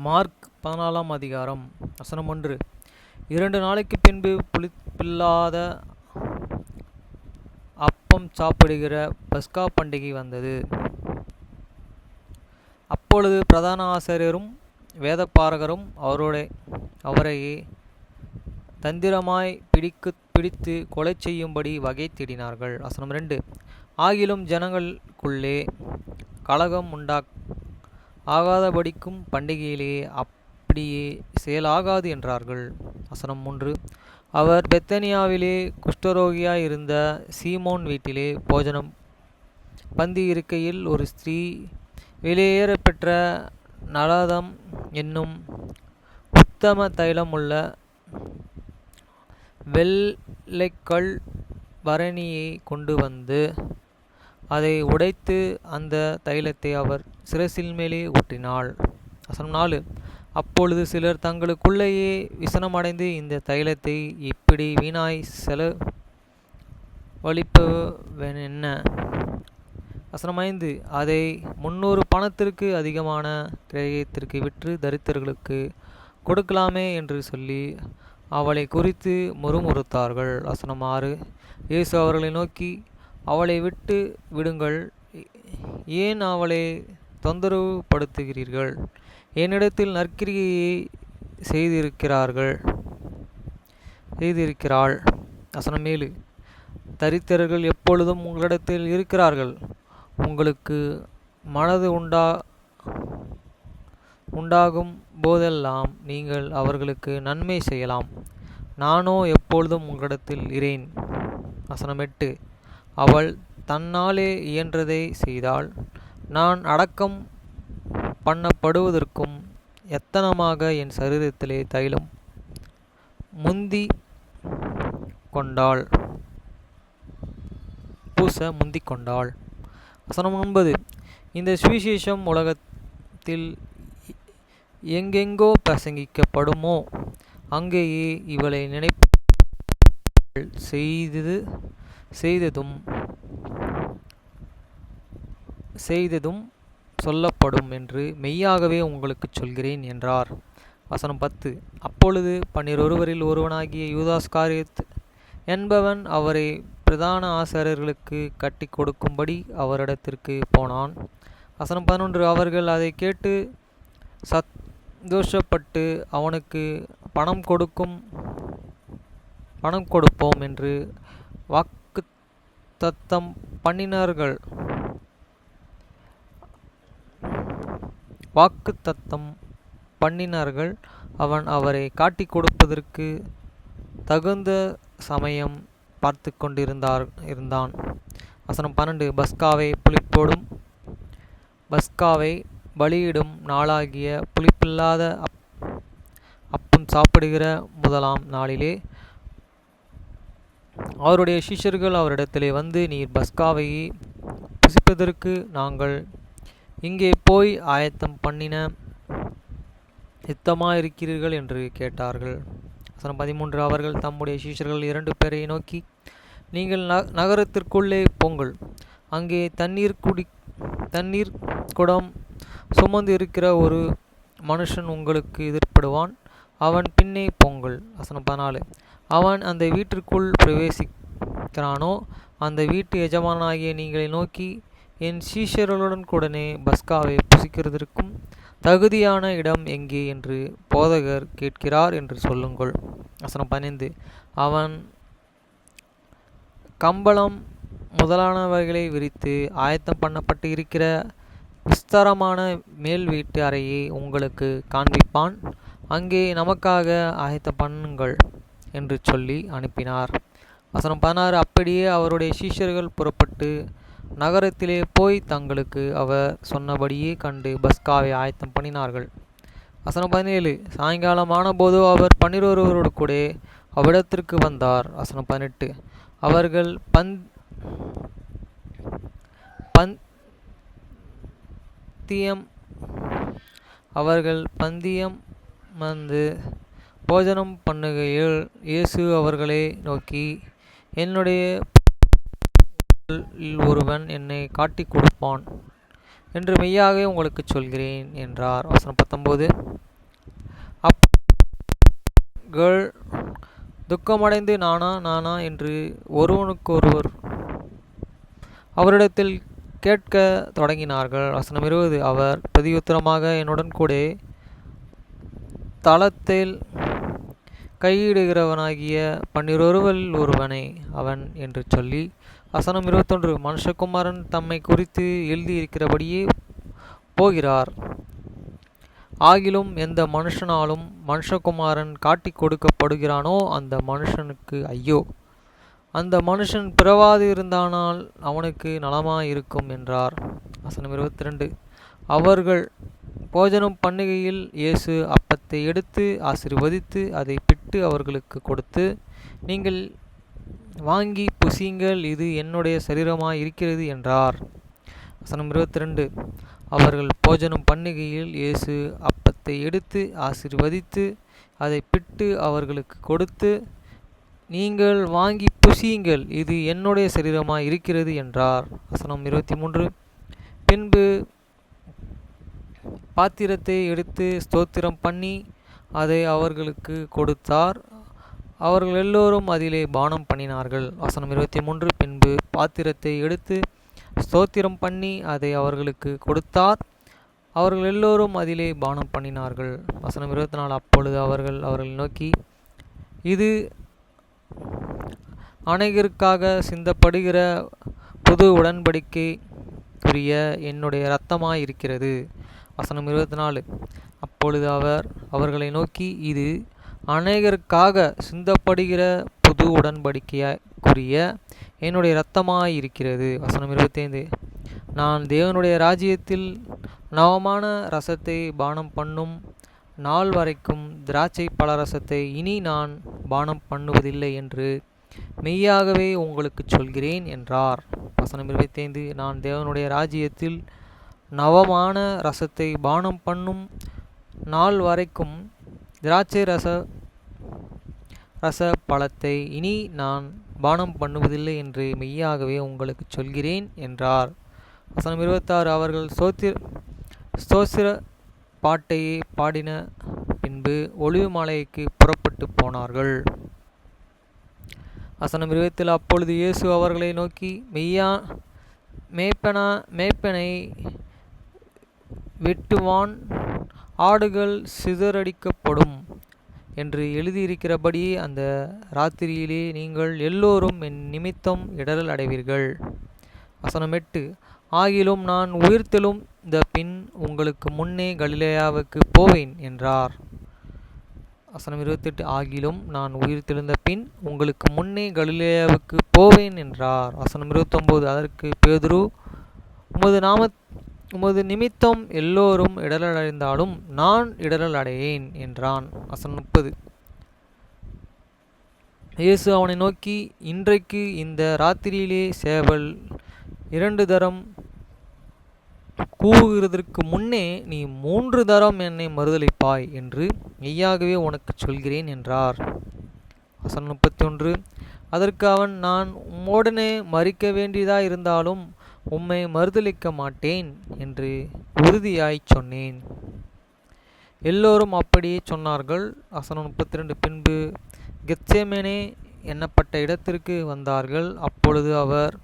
Mark 14 அதிகாரம் வசனம் 1. 2 நாளைக்கு பின்பு புளிப்பில்லாத அப்பம் சாப்பிடுகிற பஸ்கா பண்டிகை வந்தது. அப்பொழுது பிரதான ஆசாரியரும் வேதபாரகரும் அவரை தந்திரமாய் பிடித்து கொலை செய்யும்படி வகை தேடினார்கள். வசனம் 2. ஆகிலும் ஜனங்களுக்குள்ளே கலகம் ஆகாதபடிக்கும் பண்டிகையிலே அப்படியே செயலாகாது என்றார்கள். வசனம் 3. அவர் பெத்தனியாவிலே குஷ்டரோகியாய் இருந்த சீமோன் வீட்டிலே போஜனம் பந்தி இருக்கையில் ஒரு ஸ்திரீ வெளியேறப்பெற்ற நளதம் என்னும் உத்தம தைலம் உள்ள வெள்ளைக்கல் பரணியை கொண்டு வந்து அதை உடைத்து அந்த தைலத்தை அவர் சிரசின் மேலே ஊற்றினாள். வசனம் 4. அப்பொழுது சிலர் தங்களுக்குள்ளேயே விசனமடைந்து இந்த தைலத்தை இப்படி வீணாய் செலவழிப்பவனென்ன? வசனம் 5. அதை 300 பணத்திற்கு அதிகமான கிரயத்திற்கு விற்று தரித்திரர்களுக்கு கொடுக்கலாமே என்று சொல்லி அவளை குறித்து முறுமுறுத்தார்கள். வசனம் 6. இயேசு அவர்களை நோக்கி, அவளை விட்டு விடுங்கள், ஏன் அவளை தொந்தரவு படுத்துகிறீர்கள்? என்னிடத்தில் நற்கிரியையை செய்திருக்கிறாள். வசனம் 7. தரித்திரர்கள் எப்பொழுதும் உங்களிடத்தில் இருக்கிறார்கள், உங்களுக்கு மனது உண்டாகும் போதெல்லாம் நீங்கள் அவர்களுக்கு நன்மை செய்யலாம், நானோ எப்பொழுதும் உங்களிடத்தில் இரேன். வசனம் 8. அவள் தன்னாலே இயன்றதை செய்தாள், நான் அடக்கம் பண்ணப்படுவதற்கும் எத்தனமாக என் சரீரத்திலே தைலம் முந்திக் கொண்டாள். வசனம் 9. இந்த சுவிசேஷம் உலகத்தில் எங்கெங்கோ பிரசங்கிக்கப்படுமோ அங்கேயே இவளை நினைப்பார்கள் செய்ததும் சொல்லப்படும் என்று மெய்யாகவே உங்களுக்கு சொல்கிறேன் என்றார். வசனம் 10. அப்பொழுது 12 ஒருவனாகிய யூதாஸ்காரியத் என்பவன் அவரை பிரதான ஆசாரியர்களுக்கு கட்டி கொடுக்கும்படி அவரிடத்திற்கு போனான். வசனம் 11. அவர்கள் அதை கேட்டு சந்தோஷப்பட்டு அவனுக்கு பணம் கொடுப்போம் என்று வாக்குத்தத்தம் பண்ணினார்கள். அவன் அவரை காட்டி கொடுப்பதற்கு தகுந்த சமயம் பார்த்து கொண்டிருந்தான். வசனம் 12. பஸ்காவை பலியிடும் நாளாகிய புளிப்பில்லாத அப்பம் சாப்பிடுகிற முதலாம் நாளிலே அவருடைய சீஷர்கள் அவரிடத்திலே வந்து, நீர் பஸ்காவை புசிப்பதற்கு நாங்கள் இங்கே போய் ஆயத்தம் பண்ணின சித்தமாயிருக்கிறீர்கள் என்று கேட்டார்கள். வசனம் 13. அவர்கள் தம்முடைய சீஷர்கள் 2 பேரை நோக்கி, நீங்கள் நகரத்திற்குள்ளே போங்கள், அங்கே தண்ணீர் குடம் சுமந்து இருக்கிற ஒரு மனுஷன் உங்களுக்கு எதிர்ப்படுவான், அவன் பின்னே போங்கள். வசனம் 14. அவன் அந்த வீட்டிற்குள் பிரவேசிக்கிறானோ அந்த வீட்டு எஜமானாகிய நீங்களை நோக்கி, என் சீஷர்களுடன் கூடனே பஸ்காவை புசிக்கிறதற்கும் தகுதியான இடம் எங்கே என்று போதகர் கேட்கிறார் என்று சொல்லுங்கள். வசனம் 15. அவன் கம்பளம் முதலானவைகளை விரித்து ஆயத்தம் பண்ணப்பட்டு இருக்கிற விஸ்தாரமான மேல் வீட்டு அறையை உங்களுக்கு காண்பிப்பான், அங்கே நமக்காக ஆயத்தம் பண்ணுங்கள் என்று சொல்லி அனுப்பினார். வசனம் 16. அப்படியே அவருடைய சீஷர்கள் புறப்பட்டு நகரத்திலே போய் தங்களுக்கு அவர் சொன்னபடியே கண்டு பஸ்காவை ஆயத்தம் பண்ணினார்கள். வசனம் 17. சாயங்காலம் ஆனபோது அவர் 12 கூட அவ்விடத்திற்கு வந்தார். வசனம் 18. அவர்கள் பந்தியம் வந்து போஜனம் பண்ணுகையில் இயேசு அவர்களை நோக்கி, என்னுடைய ஒருவன் என்னை காட்டி கொடுப்பான் என்று மெய்யாகவே உங்களுக்கு சொல்கிறேன் என்றார். வசனம் 19. அவர்கள் துக்கமடைந்து நானா நானா என்று ஒருவனுக்கொருவர் அவரிடத்தில் கேட்க தொடங்கினார்கள். வசனம் 20. அவர் பிரதியுத்தரமாக, என்னுடன் கூட தளத்தில் கையிடுகிறவனாகிய 12 ஒருவனே அவன் என்று சொல்லி, வசனம் 21. மனுஷகுமாரன் தம்மை குறித்து எழுதியிருக்கிறபடியே போகிறார். ஆகிலும் எந்த மனுஷனாலும் மனுஷகுமாரன் காட்டிக் கொடுக்கப்படுகிறானோ அந்த மனுஷனுக்கு ஐயோ, அந்த மனுஷன் பிறவாது இருந்தானால் அவனுக்கு நலமாயிருக்கும் என்றார். வசனம் 22. அவர்கள் போஜனம் பண்ணுகையில் இயேசு அப்பத்தை எடுத்து ஆசீர்வதித்து அதை பிட்டு அவர்களுக்கு கொடுத்து, நீங்கள் வாங்கி புசியுங்கள், இது என்னுடைய சரீரமாய் இருக்கிறது என்றார். வசனம் 22. அவர்கள் போஜனம் பண்ணுகையில் இயேசு அப்பத்தை எடுத்து ஆசீர்வதித்து அதை பிட்டு அவர்களுக்கு கொடுத்து, நீங்கள் வாங்கி புசியுங்கள், இது என்னுடைய சரீரமாய் இருக்கிறது என்றார். வசனம் 23. பின்பு பாத்திரத்தை எடுத்து ஸ்தோத்திரம் பண்ணி அதை அவர்களுக்கு கொடுத்தார். அவர்கள் எல்லோரும் அதிலே பானம் பண்ணினார்கள். வசனம் 23. பின்பு பாத்திரத்தை எடுத்து ஸ்தோத்திரம் பண்ணி அதை அவர்களுக்கு கொடுத்தார். அவர்கள் எல்லோரும் அதிலே பானம் பண்ணினார்கள். வசனம் 24. அப்பொழுது அவர்களை நோக்கி, இது அநேகருக்காக சிந்தப்படுகிற புது உடன்படிக்கைக்குரிய என்னுடைய இரத்தமாயிருக்கிறது. வசனம் 24. அப்பொழுது அவர்களை நோக்கி, இது அநேகருக்காக சிந்தப்படுகிற புது உடன்படிக்கைக்குரிய என்னுடைய இரத்தமாயிருக்கிறது. வசனம் 25. நான் தேவனுடைய ராஜ்யத்தில் நவமான ரசத்தை பானம் பண்ணும் நாள் வரைக்கும் திராட்சை பழரசத்தை இனி நான் பானம் பண்ணுவதில்லை என்று மெய்யாகவே உங்களுக்கு சொல்கிறேன் என்றார். வசனம் 25. நான் தேவனுடைய ராஜ்யத்தில் நவமான ரசத்தை பானம் பண்ணும் நாள் வரைக்கும் திராட்சை ரச பழத்தை இனி நான் பானம் பண்ணுவதில்லை என்று மெய்யாகவே உங்களுக்கு சொல்கிறேன் என்றார். வசனம் 26. அவர்கள் ஸ்தோத்திர பாட்டையே பாடின பின்பு ஒலிவ மலைக்கு புறப்பட்டு போனார்கள். வசனம் 27. அப்பொழுது இயேசு அவர்களை நோக்கி, மேய்ப்பனை வெட்டுவான், ஆடுகள் சிதறடிக்கப்படும் என்று எழுதியிருக்கிறபடியே அந்த ராத்திரியிலே நீங்கள் எல்லோரும் என் நிமித்தம் இடறல் அடைவீர்கள். வசனம் 8. ஆகிலும் நான் உயிர்த்தெழுந்த பின் உங்களுக்கு முன்னே கலிலேயாவுக்கு போவேன் என்றார். வசனம் 28. ஆகிலும் நான் உயிர்த்தெழுந்த பின் உங்களுக்கு முன்னே கலிலேயாவுக்கு போவேன் என்றார். வசனம் 29. அதற்கு பேதுரு, உமது நிமித்தம் எல்லோரும் இடரல் அடைந்தாலும் நான் இடரல் அடையேன் என்றான். வசனம் 30. இயேசு அவனை நோக்கி, இன்றைக்கு இந்த ராத்திரியிலே சேவல் 2 தரம் கூவுகிறதற்கு முன்னே நீ 3 தரம் என்னை மறுதலிப்பாய் என்று மெய்யாகவே உனக்கு சொல்கிறேன் என்றார். வசனம் 31. அதற்கு அவன், நான் உம்முடனே மரிக்க வேண்டியதாய் இருந்தாலும் உம்மை மறுதலிக்க மாட்டேன் என்று உறுதியாய் சொன்னேன். எல்லோரும் அப்படியே சொன்னார்கள். வசனம் 32. பின்பு கெத்செமனே எண்ணப்பட்ட இடத்திற்கு வந்தார்கள். அப்பொழுது அவர்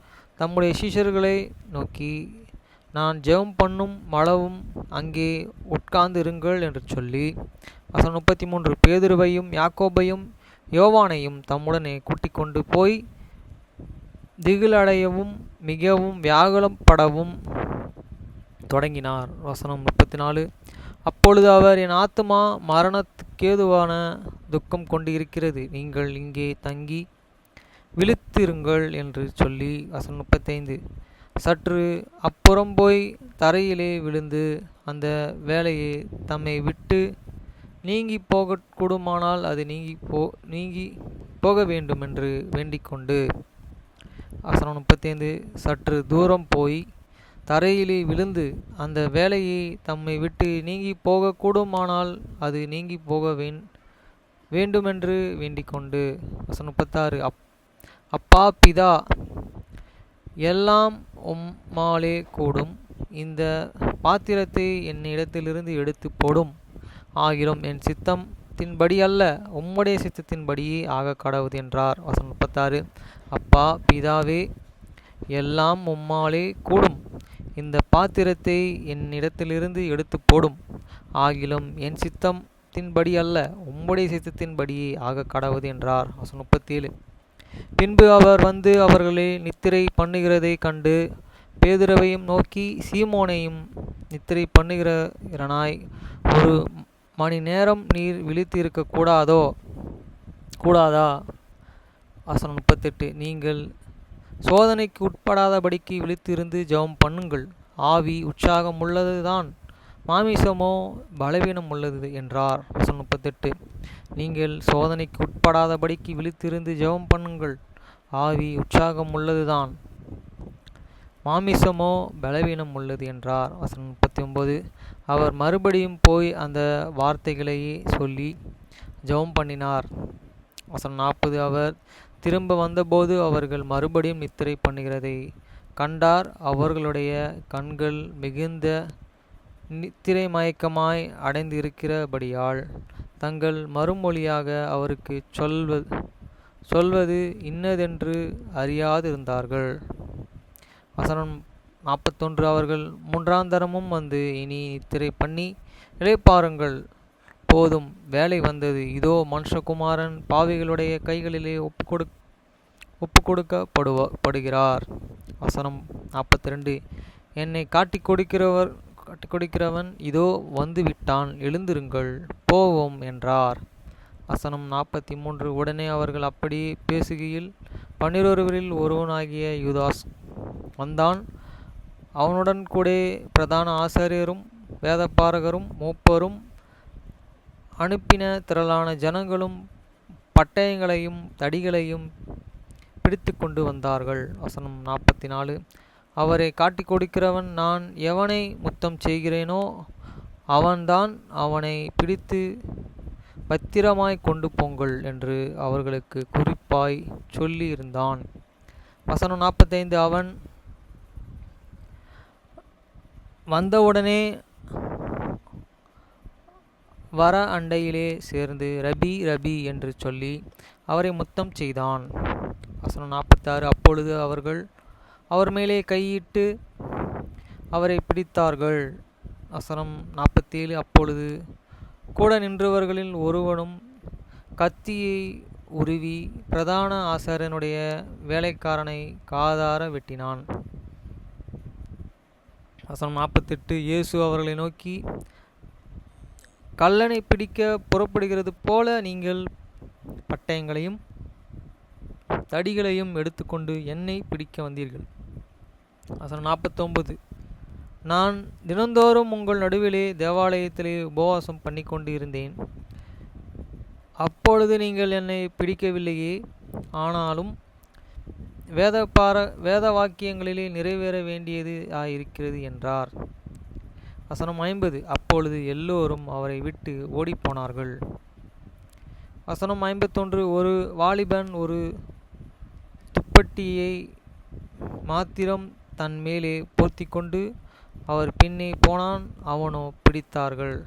தம்முடைய சீஷர்களை நோக்கி, நான் ஜெபம் பண்ணும் அளவும் அங்கே உட்கார்ந்து இருங்கள் என்று சொல்லி, வசனம் 33. பேதுருவையும் யாக்கோபையும் யோவானையும் தம்முடனே கூட்டிக் கொண்டு போய் திகிலடையவும் மிகவும் வியாகுலப்படவும் தொடங்கினார். வசனம் 34. அப்பொழுது அவர், என் ஆத்துமா மரணத்துக்கேதுவான துக்கம் கொண்டு இருக்கிறது, நீங்கள் இங்கே தங்கி விழித்திருங்கள் என்று சொல்லி, வசனம் 35. சற்று அப்புறம் போய் தரையிலே விழுந்து அந்த வேலையை தம்மை விட்டு நீங்கி போகக்கூடுமானால் அது நீங்கி போக வேண்டும் என்று வேண்டிக்கொண்டு, வசனம் 35. சற்று தூரம் போய் தரையிலே விழுந்து அந்த வேலையை தம்மை விட்டு நீங்கி போகக்கூடுமானால் அது நீங்கி போக வேண்டுமென்று வேண்டிக்கொண்டு, வசனம் 36. அப்பா பிதா, எல்லாம் உம்மாலே கூடும், இந்த பாத்திரத்தை என்னிடத்திலிருந்து எடுத்து போடும், ஆகிலும் என் சித்தம் சித்தத்தின்படி அல்ல, உம்முடைய சித்தத்தின்படியே ஆக கடவுது என்றார். வசனம் 36. அப்பா பிதாவே, எல்லாம் உம்மாலே கூடும். இந்த பாத்திரத்தை என்னிடத்திலிருந்து எடுத்து போடும். ஆகிலும் என் சித்தத்தின்படி அல்ல, உம்முடைய சித்தத்தின்படியே ஆக கடவுது என்றார். வசனம் 37. பின்பு அவர் வந்து அவர்களை நித்திரை பண்ணுகிறதை கண்டு பேதுருவையும் நோக்கி, சீமோனையும், நித்திரை பண்ணுகிறனாய், ஒரு மணி நேரம் நீர் விழித்து இருக்க கூடாதா? வசனம் 38. நீங்கள் சோதனைக்கு உட்படாதபடிக்கு விழித்திருந்து ஜெபம் பண்ணுங்கள். ஆவி உற்சாகம் உள்ளதுதான், மாமிசமோ பலவீனம் உள்ளது என்றார். வசனம் 38. நீங்கள் சோதனைக்கு உட்படாதபடிக்கு விழித்திருந்து ஜெபம் பண்ணுங்கள். ஆவி உற்சாகம் உள்ளதுதான், மாமிசமோ பலவீனம் உள்ளது என்றார். வசனம் 39. அவர் மறுபடியும் போய் அந்த வார்த்தைகளையே சொல்லி ஜெபம் பண்ணினார். வசனம் 40. அவர் திரும்ப வந்தபோது அவர்கள் மறுபடியும் நித்திரை பண்ணுகிறதை கண்டார். அவர்களுடைய கண்கள் மிகுந்த நித்திரை மயக்கமாய் அடைந்திருக்கிறபடியால் தங்கள் மறுமொழியாக அவருக்கு சொல்வது இன்னதென்று அறியாதிருந்தார்கள். வசனம் 41. அவர்கள் மூன்றாந்தரமும் வந்து, இனி நித்திரை பண்ணி இளைப்பாறுங்கள், போதும், வேலை வந்தது. இதோ மனுஷகுமாரன் பாவிகளுடைய கைகளிலே ஒப்பு கொடுக்கப்படுகிறார். வசனம் 42. என்னை காட்டிக் கொடுக்கிறவன் இதோ வந்து விட்டான், எழுந்திருங்கள், போவோம் என்றார். வசனம் 43. உடனே அவர்கள் அப்படி பேசுகையில் 12 ஒருவனாகிய யூதாஸ் வந்தான். அவனுடன் கூட பிரதான ஆசாரியரும் வேதபாரகரும் மூப்பரும் அனுப்பின திரளான ஜனங்களும் பட்டயங்களையும் தடிகளையும் பிடித்து கொண்டு வந்தார்கள். வசனம் 44. அவரை காட்டிக் கொடுக்கிறவன் நான் எவனை முத்தம் செய்கிறேனோ அவன்தான், அவனை பிடித்து பத்திரமாய் கொண்டு போங்கள் என்று அவர்களுக்கு குறிப்பாய் சொல்லி இருந்தான். வசனம் 45. அவன் வந்தவுடனே வர அண்டையிலே சேர்ந்து ரபி ரபி என்று சொல்லி அவரை முத்தம் செய்தான். வசனம் 46. அப்பொழுது அவர்கள் அவர் மேலே கையிட்டு அவரை பிடித்தார்கள். வசனம் 47. அப்பொழுது கூட நின்றவர்களில் ஒருவனும் கத்தியை உருவி பிரதான ஆசாரியனுடைய வேலைக்காரனை காதார வெட்டினான். வசனம் 48. இயேசு அவர்களை நோக்கி, கள்ளனை பிடிக்க புறப்படுகிறது போல நீங்கள் பட்டயங்களையும் தடிகளையும் எடுத்துக்கொண்டு என்னை பிடிக்க வந்தீர்கள். வசனம் 49. நான் தினந்தோறும் உங்கள் நடுவிலே தேவாலயத்திலே உபவாசம் பண்ணி கொண்டு இருந்தேன். அப்பொழுது நீங்கள் என்னை பிடிக்கவில்லையே. ஆனாலும் வேத வாக்கியங்களிலே நிறைவேற வேண்டியது ஆயிருக்கிறது என்றார். வசனம் 50. அப்பொழுது எல்லோரும் அவரை விட்டு ஓடிப்போனார்கள். வசனம் 51. ஒரு வாலிபன் ஒரு துப்பட்டியை மாத்திரம் தன் மேலே போர்த்தி கொண்டு அவர் பின்னே போனான். அவனோ பிடித்தார்கள்.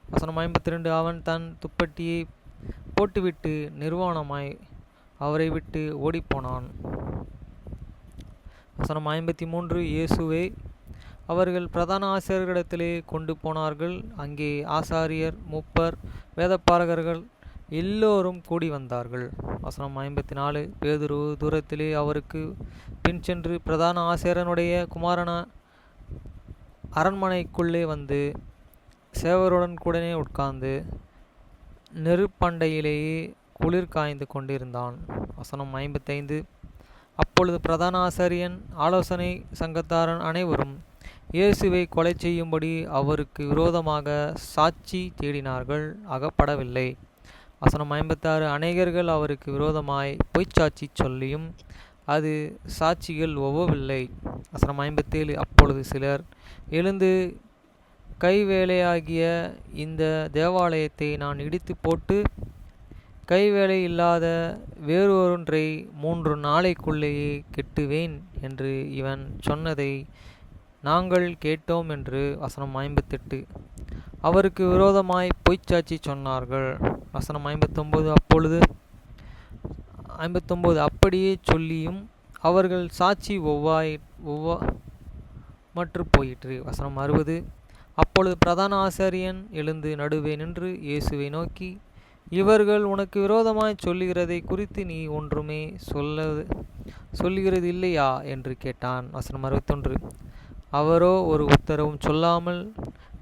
வசனம் 52. அவன் தன் துப்பட்டியை போட்டுவிட்டு நிர்வாணமாய் அவரை விட்டு ஓடிப்போனான். வசனம் 53. இயேசுவை அவர்கள் பிரதான ஆசாரியர்களிடத்திலே கொண்டு போனார்கள். அங்கே ஆசாரியர், மூப்பர், வேதபாரகர்கள் எல்லோரும் கூடி வந்தார்கள். வசனம் 54. பேதுரு தூரத்திலே அவருக்கு பின் சென்று பிரதான ஆசாரியனுடைய குமாரன அரண்மனைக்குள்ளே வந்து சேவருடன் கூடனே உட்கார்ந்து நெருப்பண்டையிலேயே குளிர் காய்ந்து கொண்டிருந்தான். வசனம் 55. அப்பொழுது பிரதான ஆசாரியன் ஆலோசனை சங்கத்தாரன் அனைவரும் இயேசுவை கொலை செய்யும்படி அவருக்கு விரோதமாக சாட்சி தேடினார்கள், அகப்படவில்லை. வசனம் 56. அநேகர்கள் அவருக்கு விரோதமாய் பொய்ச்சாட்சி சொல்லியும் அது சாட்சிகள் ஒவ்வவில்லை. வசனம் 57. அப்பொழுது சிலர் எழுந்து, கைவேலையாகிய இந்த தேவாலயத்தை நான் இடித்து போட்டு கைவேலை இல்லாத வேறொன்றை 3 நாளைக்குள்ளேயே கெட்டுவேன் என்று இவன் சொன்னதை நாங்கள் கேட்டோம் என்று. வசனம் 58. அவருக்கு விரோதமாய் பொய்ச்சாட்சி சொன்னார்கள். வசனம் 59 அப்படியே சொல்லியும் அவர்கள் சாட்சி ஒவ்வாமற்று போயிற்று. வசனம் 60 அப்பொழுது பிரதான ஆசாரியன் எழுந்து நடுவே நின்று இயேசுவை நோக்கி, இவர்கள் உனக்கு விரோதமாய் சொல்லுகிறதை குறித்து நீ ஒன்றுமே சொல்லுகிறது இல்லையா என்று கேட்டான். வசனம் 61 அவரோ ஒரு உத்தரவும் சொல்லாமல்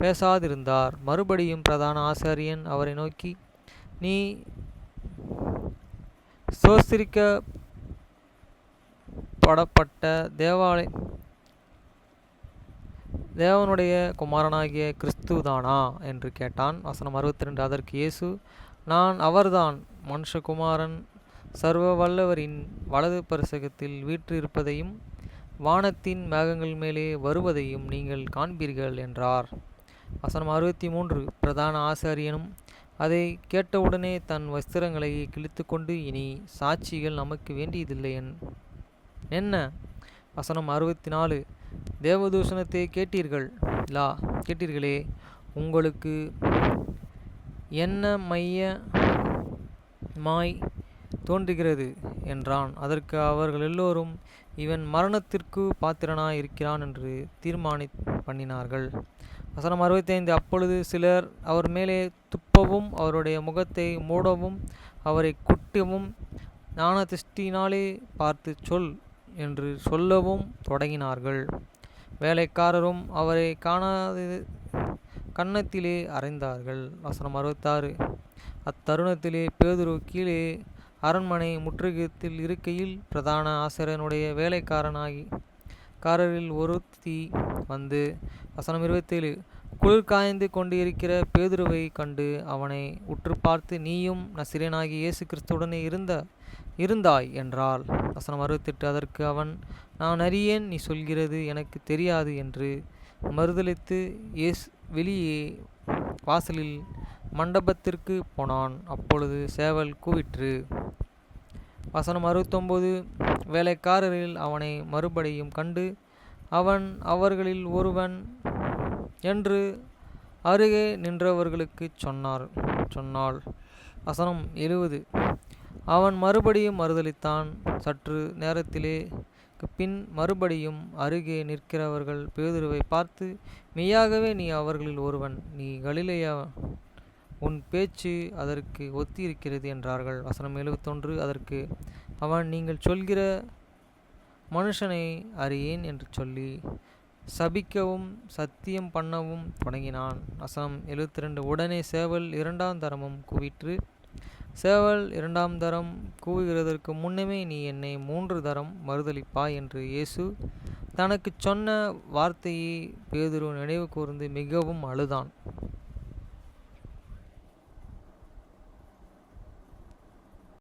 பேசாதிருந்தார். மறுபடியும் பிரதான ஆசாரியன் அவரை நோக்கி, நீ ஸ்தோத்திரிக்கப்படப்பட்ட தேவனுடைய குமாரனாகிய கிறிஸ்துதானா என்று கேட்டான். வசனம் 62 அதற்கு இயேசு, நான் அவர்தான். மனுஷகுமாரன் சர்வ வல்லவரின் வலது பரிசகத்தில் வீற்றிருப்பதையும் வானத்தின் மேகங்கள் மேலே வருவதையும் நீங்கள் காண்பீர்கள் என்றார். வசனம் 63 பிரதான ஆசாரியனும் அதை கேட்டவுடனே தன் வஸ்திரங்களை கிழித்து கொண்டு, இனி சாட்சிகள் நமக்கு வேண்டியதில்லை என்ன? வசனம் 64 தேவதூஷணத்தை கேட்டீர்களே, உங்களுக்கு என்ன மையமாய் தோன்றுகிறது என்றான். அதற்கு அவர்கள் எல்லோரும், இவன் மரணத்திற்கு பாத்திரனாய் இருக்கிறான் என்று பண்ணினார்கள். வசனம் 65 அப்பொழுது சிலர் அவர் மேலே துப்பவும் அவருடைய முகத்தை மூடவும் அவரை குட்டவும், ஞான திருஷ்டியினாலே பார்த்து சொல் என்று சொல்லவும் தொடங்கினார்கள். வேலைக்காரரும் அவரை கன்னத்திலே அறைந்தார்கள். வசனம் 66 அத்தருணத்திலே பேதுரு கீழே அரண்மனை முற்றுகையில் இருக்கையில் பிரதான ஆசாரியனுடைய வேலைக்காரரில் ஒருத்தி வந்து, வசனம் 27 குளிர் காய்ந்து கொண்டு இருக்கிற பேதுருவை கண்டு அவனை உற்று பார்த்து, நீயும் நசரேயனாகிய இயேசு கிறிஸ்துவுடனே இருந்தாய் என்றாள். வசனம் 68 அதற்கு அவன், நான் அறியேன், நீ சொல்கிறது எனக்கு தெரியாது என்று மறுதலித்து வெளியே வாசலில் மண்டபத்திற்கு போனான். அப்பொழுது சேவல் கூவிற்று. வசனம் 69 வேலைக்காரரில் அவனை மறுபடியும் கண்டு, அவன் அவர்களில் ஒருவன் என்று அருகே நின்றவர்களுக்கு சொன்னாள். வசனம் 70 அவன் மறுபடியும் மறுதலித்தான். சற்று நேரத்திலே பின் மறுபடியும் அருகே நிற்கிறவர்கள் பேதுருவை பார்த்து, மெய்யாகவே நீ அவர்களில் ஒருவன், நீ கலிலேயா, உன் பேச்சு அதற்கு ஒத்தி இருக்கிறது என்றார்கள். வசனம் 71 அதற்கு அவன், நீங்கள் சொல்கிற மனுஷனை அறியேன் என்று சொல்லி சபிக்கவும் சத்தியம் பண்ணவும் தொடங்கினான். வசனம் 72 உடனே சேவல் 2ஆம் தரமும் கூவிற்று. சேவல் 2ஆம் தரம் கூவுகிறதற்கு முன்னமே நீ என்னை 3 தரம் மறுதலிப்பாய் என்று இயேசு தனக்கு சொன்ன வார்த்தையை பேதுரு நினைவு கூர்ந்து மிகவும் அழுதான்.